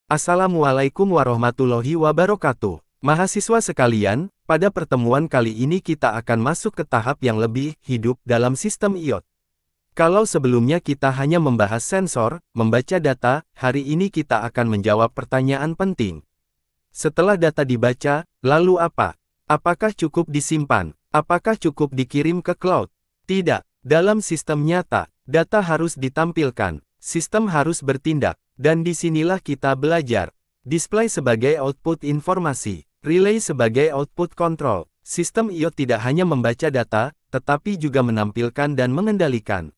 Assalamualaikum warahmatullahi wabarakatuh. Mahasiswa sekalian, pada pertemuan kali ini kita akan masuk ke tahap yang lebih hidup dalam sistem IoT. Kalau sebelumnya kita hanya membahas sensor, membaca data, hari ini kita akan menjawab pertanyaan penting. Setelah data dibaca, lalu apa? Apakah cukup disimpan? Apakah cukup dikirim ke cloud? Tidak. Dalam sistem nyata, data harus ditampilkan, sistem harus bertindak. Dan disinilah kita belajar. Display sebagai output informasi, relay sebagai output control. Sistem IoT tidak hanya membaca data, tetapi juga menampilkan dan mengendalikan.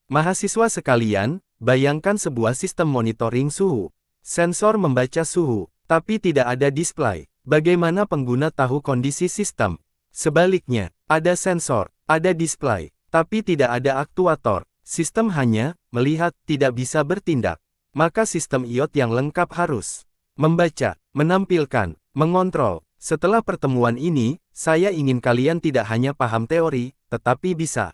Mahasiswa sekalian, bayangkan sebuah sistem monitoring suhu. Sensor membaca suhu, tapi tidak ada display. Bagaimana pengguna tahu kondisi sistem? Sebaliknya, ada sensor, ada display, tapi tidak ada aktuator. Sistem hanya melihat, tidak bisa bertindak. Maka sistem IoT yang lengkap harus membaca, menampilkan, mengontrol. Setelah pertemuan ini, saya ingin kalian tidak hanya paham teori, tetapi bisa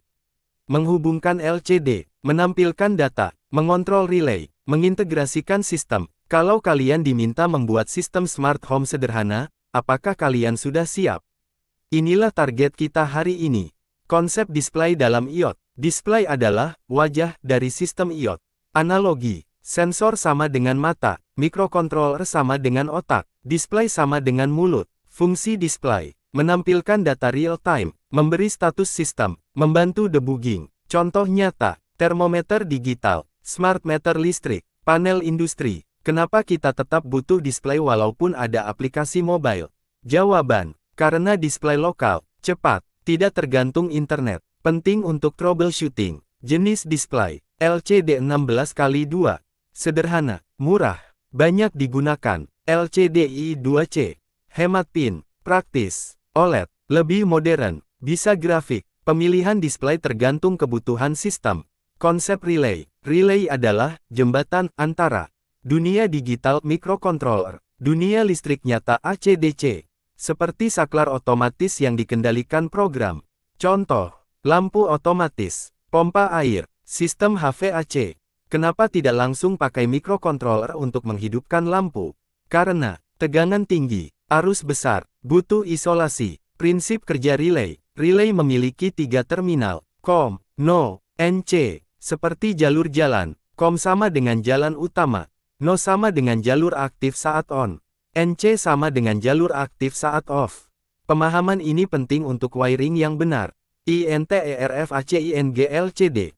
menghubungkan LCD, menampilkan data, mengontrol relay, mengintegrasikan sistem. Kalau kalian diminta membuat sistem smart home sederhana, apakah kalian sudah siap? Inilah target kita hari ini. Konsep display dalam IoT. Display adalah wajah dari sistem IoT. Analogi. Sensor sama dengan mata, mikrokontroler sama dengan otak, display sama dengan mulut. Fungsi display, menampilkan data real-time, memberi status sistem, membantu debugging. Contoh nyata, termometer digital, smart meter listrik, panel industri. Kenapa kita tetap butuh display walaupun ada aplikasi mobile? Jawaban, karena display lokal, cepat, tidak tergantung internet, penting untuk troubleshooting. Jenis display, LCD 16x2. Sederhana, murah, banyak digunakan, LCD I2C, hemat pin, praktis, OLED, lebih modern, bisa grafik, pemilihan display tergantung kebutuhan sistem. Konsep relay, relay adalah jembatan antara dunia digital mikrokontroler, dunia listrik nyata AC/DC, seperti saklar otomatis yang dikendalikan program. Contoh, lampu otomatis, pompa air, sistem HVAC. Kenapa tidak langsung pakai mikrokontroler untuk menghidupkan lampu? Karena tegangan tinggi, arus besar, butuh isolasi. Prinsip kerja relay. Relay memiliki 3 terminal, COM, NO, NC, seperti jalur jalan. COM sama dengan jalan utama, NO sama dengan jalur aktif saat on, NC sama dengan jalur aktif saat off. Pemahaman ini penting untuk wiring yang benar. INTERFACINGLCD.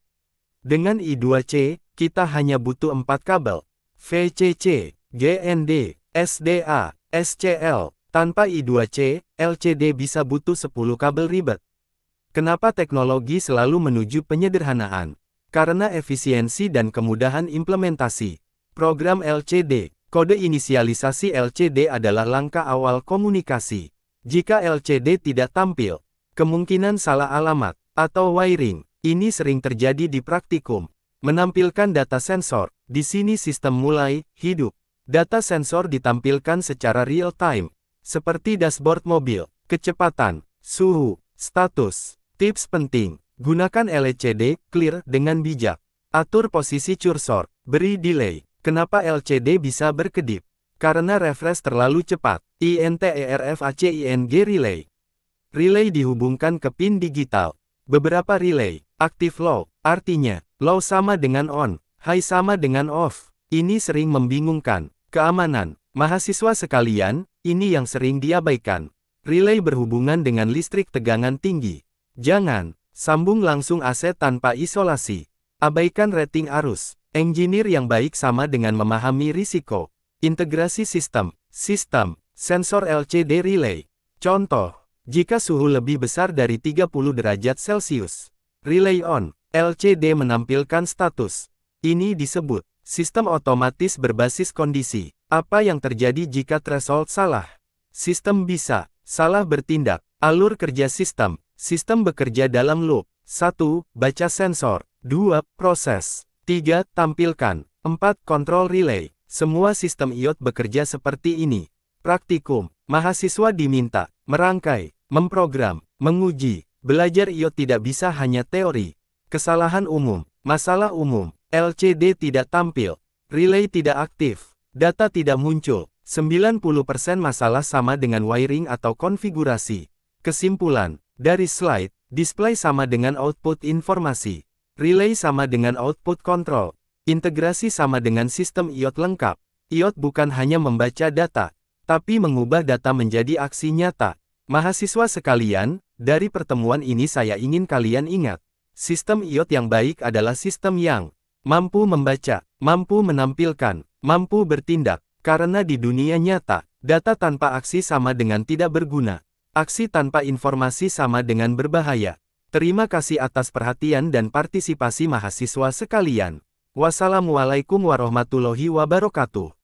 Dengan I2C, kita hanya butuh 4 kabel, VCC, GND, SDA, SCL. Tanpa I2C, LCD bisa butuh 10 kabel ribet. Kenapa teknologi selalu menuju penyederhanaan? Karena efisiensi dan kemudahan implementasi. Program LCD, kode inisialisasi LCD adalah langkah awal komunikasi. Jika LCD tidak tampil, kemungkinan salah alamat, atau wiring, ini sering terjadi di praktikum. Menampilkan data sensor, di sini sistem mulai hidup. Data sensor ditampilkan secara real-time, seperti dashboard mobil, kecepatan, suhu, status. Tips penting, gunakan LCD clear dengan bijak. Atur posisi cursor, beri delay. Kenapa LCD bisa berkedip? Karena refresh terlalu cepat. INTERFACING relay. Relay dihubungkan ke pin digital. Beberapa relay, active low, artinya, low sama dengan on, high sama dengan off. Ini sering membingungkan. Keamanan, mahasiswa sekalian, ini yang sering diabaikan. Relay berhubungan dengan listrik tegangan tinggi. Jangan sambung langsung AC tanpa isolasi. Abaikan rating arus. Engineer yang baik sama dengan memahami risiko. Integrasi sistem, sensor LCD relay. Contoh, jika suhu lebih besar dari 30 derajat Celcius, relay on, LCD menampilkan status. Ini disebut sistem otomatis berbasis kondisi. Apa yang terjadi jika threshold salah? Sistem bisa salah bertindak. Alur kerja sistem. Sistem bekerja dalam loop. 1. Baca sensor. 2. Proses. 3. Tampilkan. 4. Kontrol relay. Semua sistem IoT bekerja seperti ini. Praktikum. Mahasiswa diminta merangkai, memprogram, menguji. Belajar IoT tidak bisa hanya teori. Kesalahan umum, masalah umum, LCD tidak tampil, relay tidak aktif, Data tidak muncul. 90% masalah sama dengan wiring atau konfigurasi. Kesimpulan, dari slide, display sama dengan output informasi. Relay sama dengan output kontrol. Integrasi sama dengan sistem IoT lengkap. IoT bukan hanya membaca data, tapi mengubah data menjadi aksi nyata. Mahasiswa sekalian, dari pertemuan ini saya ingin kalian ingat, sistem IoT yang baik adalah sistem yang mampu membaca, mampu menampilkan, mampu bertindak. Karena di dunia nyata, data tanpa aksi sama dengan tidak berguna. Aksi tanpa informasi sama dengan berbahaya. Terima kasih atas perhatian dan partisipasi mahasiswa sekalian. Wassalamualaikum warahmatullahi wabarakatuh.